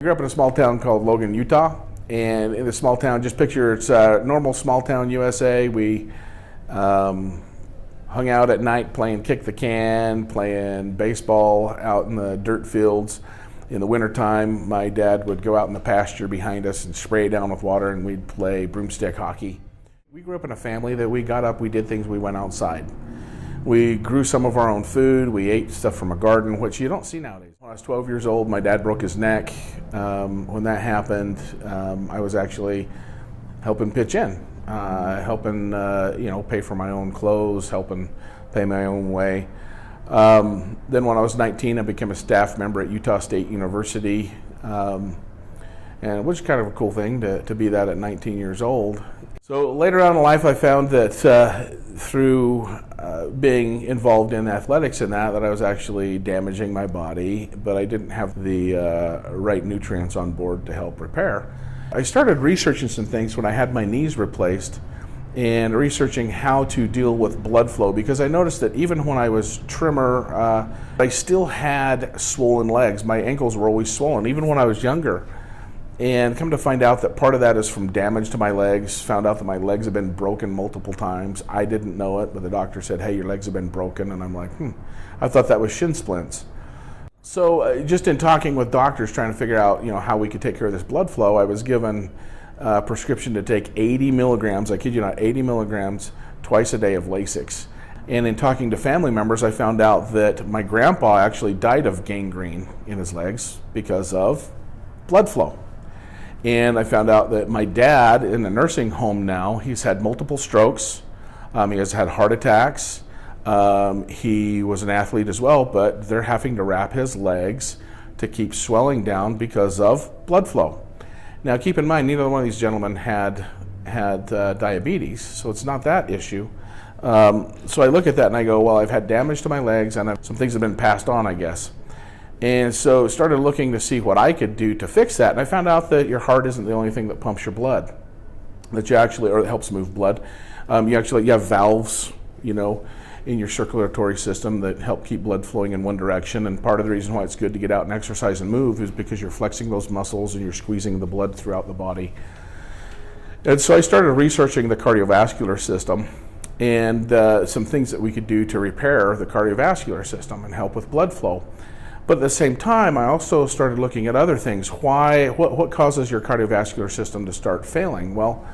I grew up in a small town called Logan, Utah, and in the small town, just picture it's a normal small town USA. We hung out at night playing kick the can, playing baseball out in the dirt fields. In the wintertime, my dad would go out in the pasture behind us and spray it down with water, and we'd play broomstick hockey. We grew up in a family that we got up, we did things, we went outside. We grew some of our own food. We ate stuff from a garden, which you don't see nowadays. When I was 12 years old, my dad broke his neck. When that happened, I was actually helping pitch in, helping pay for my own clothes, helping pay my own way. Then when I was 19, I became a staff member at Utah State University, and it was kind of a cool thing to be that at 19 years old. So later on in life, I found that through being involved in athletics and that I was actually damaging my body, but I didn't have the right nutrients on board to help repair. I started researching some things when I had my knees replaced and researching how to deal with blood flow, because I noticed that even when I was trimmer, I still had swollen legs. My ankles were always swollen, even when I was younger. And come to find out that part of that is from damage to my legs. Found out that my legs have been broken multiple times. I didn't know it, but the doctor said, hey, your legs have been broken. And I'm like, I thought that was shin splints. So just in talking with doctors trying to figure out how we could take care of this blood flow, I was given a prescription to take 80 milligrams, I kid you not, 80 milligrams twice a day of Lasix. And in talking to family members, I found out that my grandpa actually died of gangrene in his legs because of blood flow. And I found out that my dad, in a nursing home now, he's had multiple strokes. He has had heart attacks. He was an athlete as well, but they're having to wrap his legs to keep swelling down because of blood flow. Now, keep in mind, neither one of these gentlemen had diabetes, so it's not that issue. So I look at that and I go, well, I've had damage to my legs, and some things have been passed on, I guess. And so started looking to see what I could do to fix that. And I found out that your heart isn't the only thing that pumps your blood, or that helps move blood. You have valves, in your circulatory system that help keep blood flowing in one direction. And part of the reason why it's good to get out and exercise and move is because you're flexing those muscles and you're squeezing the blood throughout the body. And so I started researching the cardiovascular system and some things that we could do to repair the cardiovascular system and help with blood flow. But at the same time, I also started looking at other things. What causes your cardiovascular system to start failing? Well,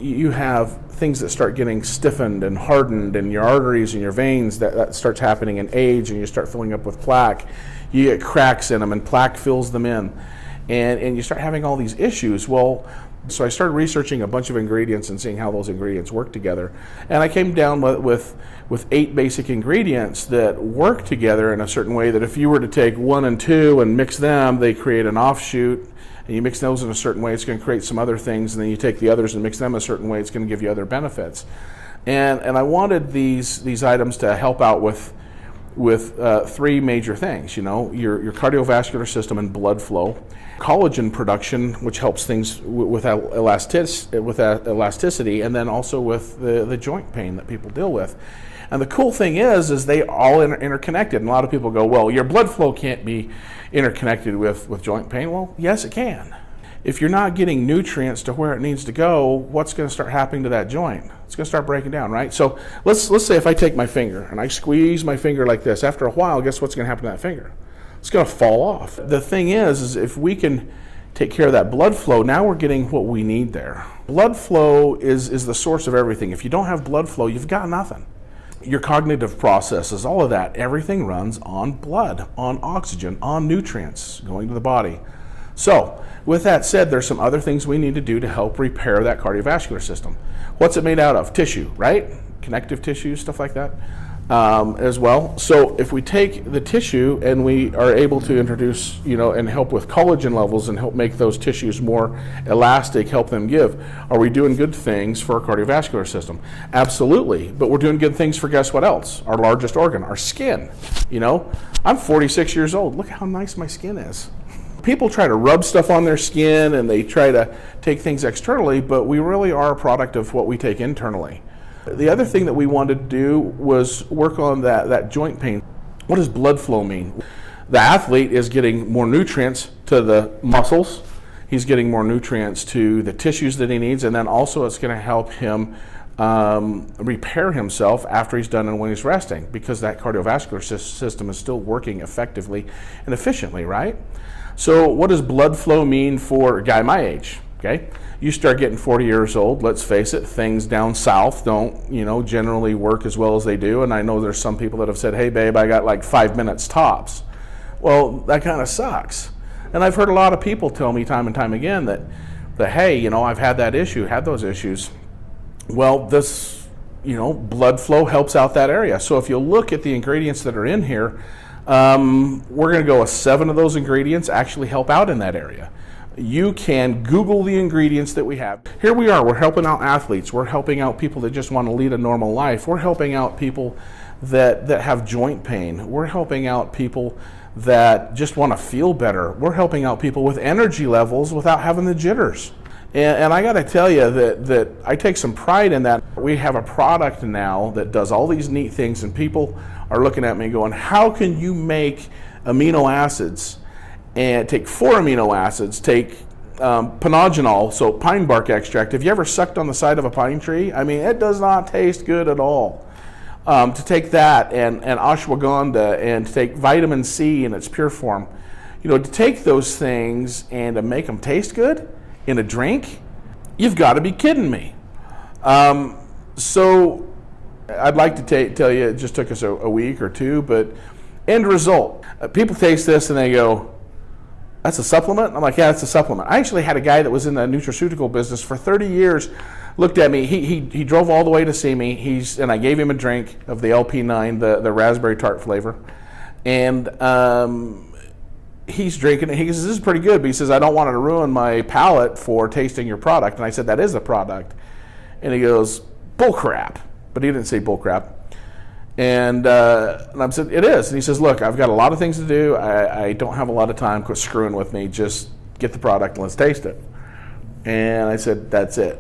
you have things that start getting stiffened and hardened in your arteries and your veins. That starts happening in age, and you start filling up with plaque. You get cracks in them, and plaque fills them in. And you start having all these issues. Well, so I started researching a bunch of ingredients and seeing how those ingredients work together. And I came down with 8 basic ingredients that work together in a certain way that if you were to take 1 and 2 and mix them, they create an offshoot. And you mix those in a certain way, it's going to create some other things. And then you take the others and mix them a certain way, it's going to give you other benefits. And I wanted these items to help out with 3 major things, your cardiovascular system and blood flow, collagen production, which helps things with elasticity, and then also with the joint pain that people deal with. And the cool thing is they all interconnected. And a lot of people go, well, your blood flow can't be interconnected with joint pain. Well, yes, it can. If you're not getting nutrients to where it needs to go, what's going to start happening to that joint? It's going to start breaking down, right? So let's say if I take my finger and I squeeze my finger like this, after a while, guess what's going to happen to that finger? It's going to fall off. The thing is if we can take care of that blood flow, now we're getting what we need there. Blood flow is the source of everything. If you don't have blood flow, you've got nothing. Your cognitive processes, all of that, everything runs on blood, on oxygen, on nutrients going to the body. So, with that said, there's some other things we need to do to help repair that cardiovascular system. What's it made out of? Tissue, right? Connective tissue, stuff like that as well. So if we take the tissue and we are able to introduce, and help with collagen levels and help make those tissues more elastic, help them give, are we doing good things for our cardiovascular system? Absolutely. But we're doing good things for, guess what else? Our largest organ, our skin. I'm 46 years old. Look how nice my skin is. People try to rub stuff on their skin and they try to take things externally, but we really are a product of what we take internally. The other thing that we wanted to do was work on that joint pain. What does blood flow mean? The athlete is getting more nutrients to the muscles. He's getting more nutrients to the tissues that he needs, and then also it's going to help him repair himself after he's done and when he's resting, because that cardiovascular system is still working effectively and efficiently, right? So what does blood flow mean for a guy my age? Okay, you start getting 40 years old, let's face it, things down south don't, generally work as well as they do. And I know there's some people that have said, hey babe, I got like 5 minutes tops. Well, that kind of sucks. And I've heard a lot of people tell me time and time again that hey, I've had that issue, had those issues. Well, this, blood flow helps out that area. So if you look at the ingredients that are in here, we're going to go with 7 of those ingredients actually help out in that area. You can Google the ingredients that we have. Here we are, we're helping out athletes, we're helping out people that just want to lead a normal life, we're helping out people that have joint pain, we're helping out people that just want to feel better, we're helping out people with energy levels without having the jitters. And I got to tell you that I take some pride in that. We have a product now that does all these neat things, and people are looking at me going, how can you make amino acids and take 4 amino acids, take pinogenol, so pine bark extract. Have you ever sucked on the side of a pine tree? I mean, it does not taste good at all. To take that and ashwagandha and to take vitamin C in its pure form, to take those things and to make them taste good in a drink, you've got to be kidding me. So I'd like to tell you it just took us a week or two, but end result, people taste this and they go, that's a supplement? I'm like, yeah, it's a supplement. I actually had a guy that was in the nutraceutical business for 30 years, looked at me, he drove all the way to see me, and I gave him a drink of the LP-9, the raspberry tart flavor, and he's drinking it. He says, this is pretty good, but he says, I don't want it to ruin my palate for tasting your product. And I said, that is a product. And he goes, bull crap. But he didn't say bull crap. And I said, it is. And he says, look, I've got a lot of things to do. I don't have a lot of time. Quit screwing with me. Just get the product and let's taste it. And I said, that's it.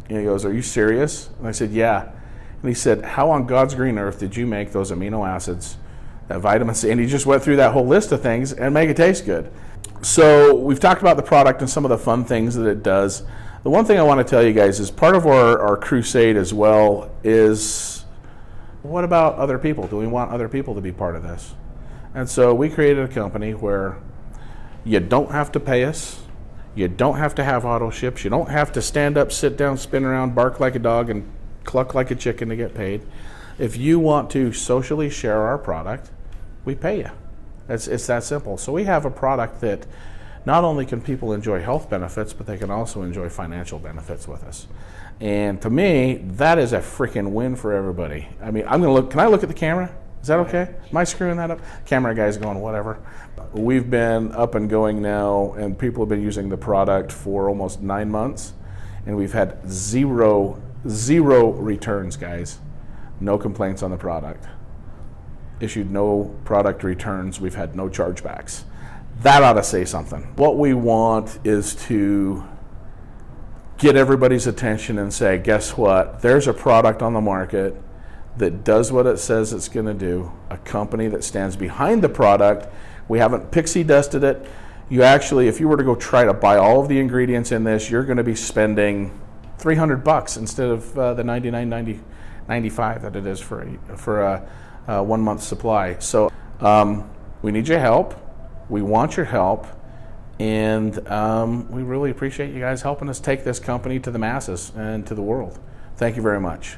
And he goes, are you serious? And I said, yeah. And he said, how on God's green earth did you make those amino acids, that vitamin C? And he just went through that whole list of things and make it taste good. So we've talked about the product and some of the fun things that it does. The one thing I want to tell you guys is part of our crusade as well is, what about other people? Do we want other people to be part of this? And so we created a company where you don't have to pay us. You don't have to have auto ships. You don't have to stand up, sit down, spin around, bark like a dog, and cluck like a chicken to get paid. If you want to socially share our product, we pay you. It's that simple. So we have a product that not only can people enjoy health benefits, but they can also enjoy financial benefits with us. And to me, that is a freaking win for everybody. I mean, I'm going to look. Can I look at the camera? Is that okay? Am I screwing that up? Camera guy's going, whatever. We've been up and going now, and people have been using the product for almost 9 months, and we've had zero returns, guys. No complaints on the product. Issued no product returns. We've had no chargebacks. That ought to say something. What we want is to get everybody's attention and say, guess what? There's a product on the market that does what it says it's going to do, a company that stands behind the product. We haven't pixie dusted it. You actually, if you were to go try to buy all of the ingredients in this, you're going to be spending $300 instead of the $99.95 that it is for a 1 month supply. So we need your help. We want your help. And we really appreciate you guys helping us take this company to the masses and to the world. Thank you very much.